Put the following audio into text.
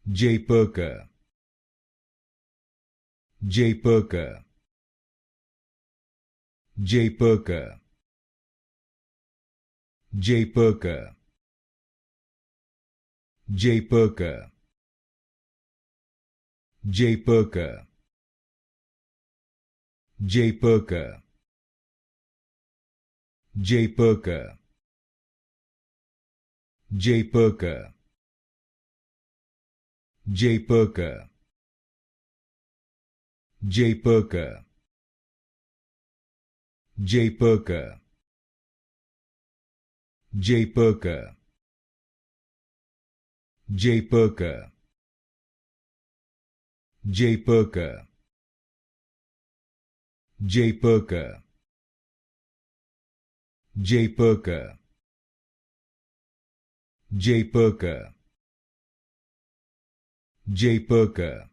Jaypirca, Jaypirca, Jaypirca, Jaypirca, Jaypirca, Jaypirca, Jaypirca, Jaypirca, Jaypirca, Jaypirca, Jaypirca, Jaypirca, Jaypirca, Jaypirca, Jaypirca, Jaypirca, Jaypirca, Jaypirca, Jaypirca,